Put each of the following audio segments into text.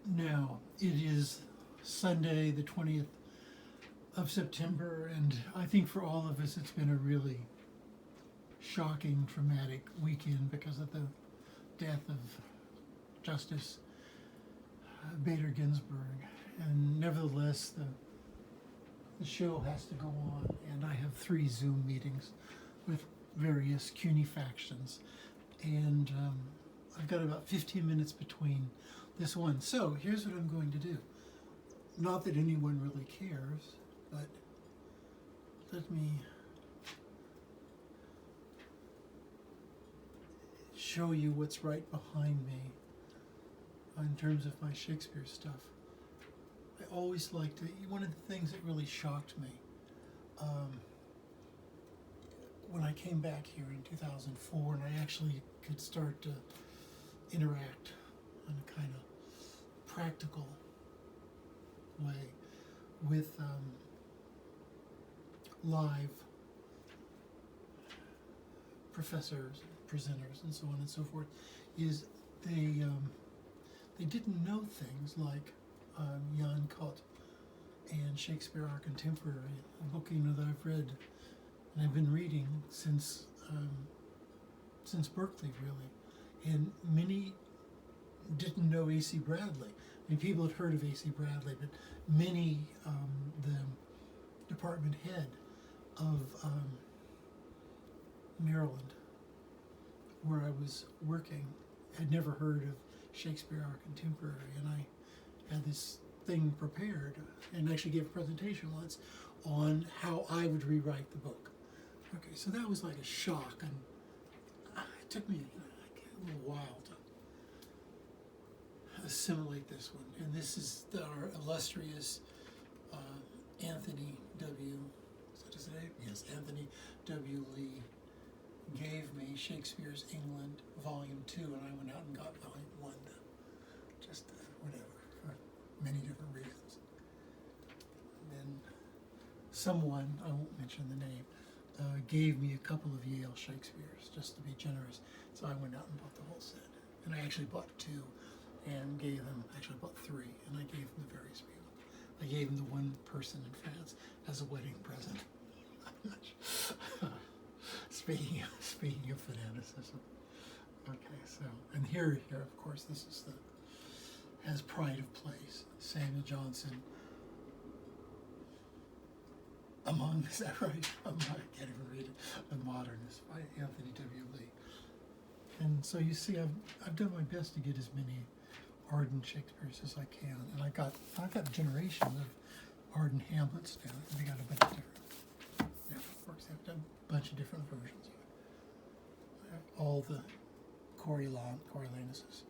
Now, it is Sunday, the 20th of September, and I think for all of us it's been a really shocking, traumatic weekend because of the death of Justice Bader Ginsburg. And nevertheless, the show has to go on, and I have 3 Zoom meetings with various CUNY factions, and I've got about 15 minutes between this one. So here's what I'm going to do. Not that anyone really cares, but let me show you what's right behind me in terms of my Shakespeare stuff. I always liked it. One of the things that really shocked me when I came back here in 2004 and I actually could start to interact in a kind of practical way with live professors, presenters, and so on and so forth, is they didn't know things like Jan Kott and Shakespeare Our Contemporary, a book that I've read and I've been reading since Berkeley, really, and many didn't know A.C. Bradley. I mean, people had heard of A.C. Bradley, but many, the department head of Maryland, where I was working, had never heard of Shakespeare Our Contemporary, and I had this thing prepared and actually gave a presentation once on how I would rewrite the book. Okay, so that was like a shock, and it took me a little while to assimilate this one. And this is our illustrious Anthony W. Is that his name? Yes, Anthony W. Lee gave me Shakespeare's England, Volume 2, and I went out and got Volume 1, just whatever, for many different reasons. And then someone, I won't mention the name, gave me a couple of Yale Shakespeares, just to be generous. So I went out and bought the whole set. And I actually bought 2 and gave them, actually I bought 3, and I gave them to various people. I gave them to one person in France as a wedding present. Speaking of fanaticism. Okay, so, and here, of course, this is has Pride of Place, Samuel Johnson. Is that right? I can't even read it. The Modernist by Anthony W. Lee. And so you see, I've done my best to get as many Arden Shakespeares as I can, and I've got a generation of Arden Hamlets now. They got a bunch of different works. They've done a bunch of different versions of it. All the Coriolanus.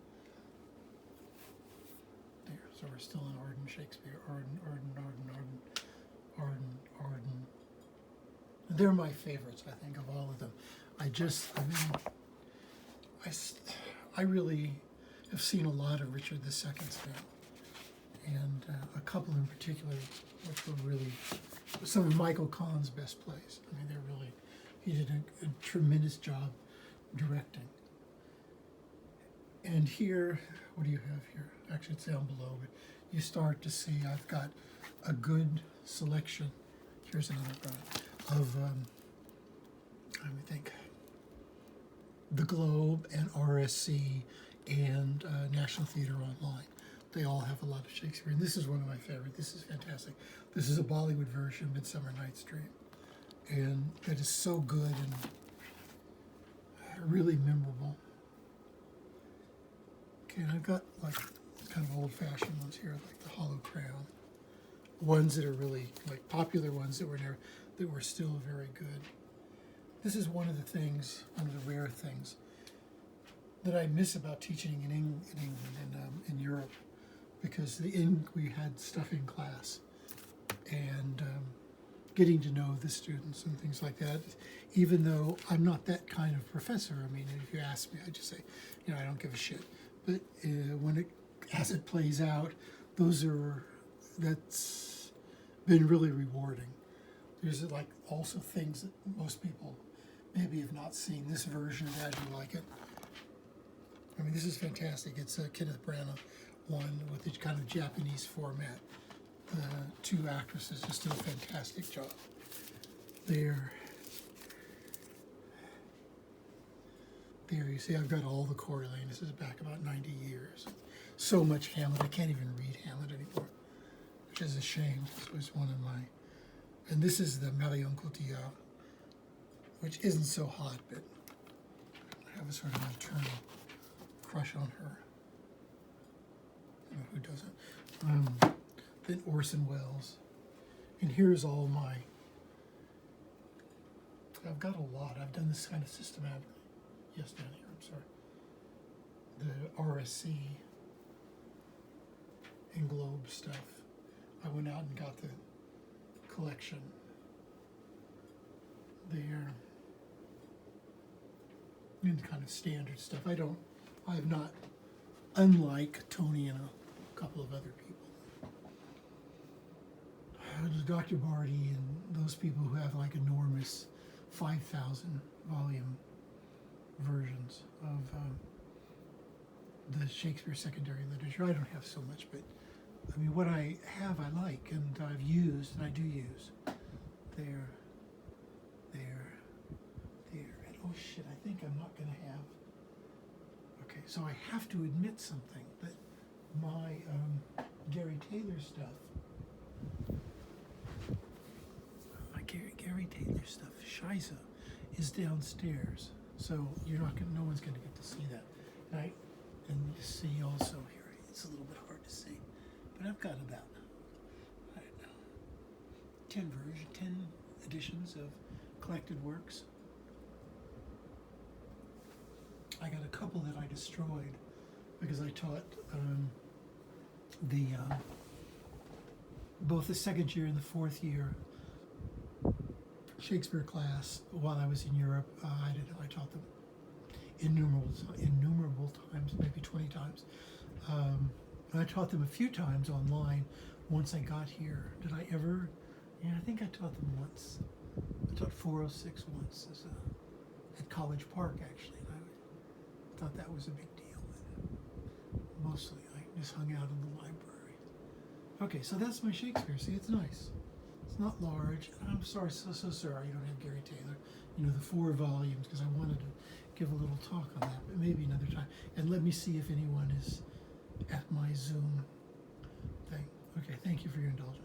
There, so we're still in Arden Shakespeare. Arden. They're my favorites, I think, of all of them. I really have seen a lot of Richard II now, and a couple in particular, which were really some of Michael Kahn's best plays. I mean, he did a tremendous job directing. And here, what do you have here? Actually, it's down below, but you start to see I've got a good selection. Here's another one of, let me think, The Globe and RSC and National Theatre Online. They all have a lot of Shakespeare, and this is one of my favorites. This is fantastic. This is a Bollywood version, Midsummer Night's Dream, and it is so good and really memorable. Okay, and I've got like kind of old-fashioned ones here, like the Hollow Crown. Ones that are really like popular ones that were still very good. This is one of the rare things that I miss about teaching in England and in Europe, because we had stuff in class, and getting to know the students and things like that. Even though I'm not that kind of professor, I mean, if you ask me, I just say, I don't give a shit. But as it plays out, that's been really rewarding. There's like also things that most people maybe have not seen. This version of that, you like it? I mean, this is fantastic. It's Kenneth Branagh one with the kind of Japanese format. The two actresses just do a fantastic job. There you see I've got all the Coriolanus. This is back about 90 years. So much Hamlet, I can't even read Hamlet anymore, which is a shame. This was one of my, and this is the Marion Cotillard, which isn't so hot, but I have a sort of maternal crush on her. You know, who doesn't? Then Orson Welles. And here's all my, I've got a lot. I've done this kind of systematically. Yes, down here, I'm sorry. The RSC and Globe stuff. I went out and got the collection there. And kind of standard stuff. I have not, unlike Tony and a couple of other people. Dr. Barty and those people who have like enormous 5,000 volume versions of the Shakespeare secondary literature. I don't have so much, but I mean, what I have I like, and I've used, and I do use. There, and oh shit, I think I'm not going to have, okay, so I have to admit something, that my Gary Taylor stuff, Gary Taylor stuff, Shiza, is downstairs, so you're not gonna, no one's gonna get to see that. And you see also here, it's a little bit hard to see, but I've got about, I don't know, 10 editions of collected works. I got a couple that I destroyed because I taught both the second year and the fourth year Shakespeare class while I was in Europe. I taught them innumerable times, maybe 20 times. I taught them a few times online once I got here. Did I ever? Yeah, I think I taught them once. I taught 406 once at College Park, actually. And I thought that was a big deal. But mostly I just hung out in the library. Okay, so that's my Shakespeare. See, it's nice. It's not large. I'm sorry, so sorry you don't have Gary Taylor. You know, the 4 volumes, because I wanted to give a little talk on that, but maybe another time. And let me see if anyone is at my Zoom thing. Okay, thank you for your indulgence.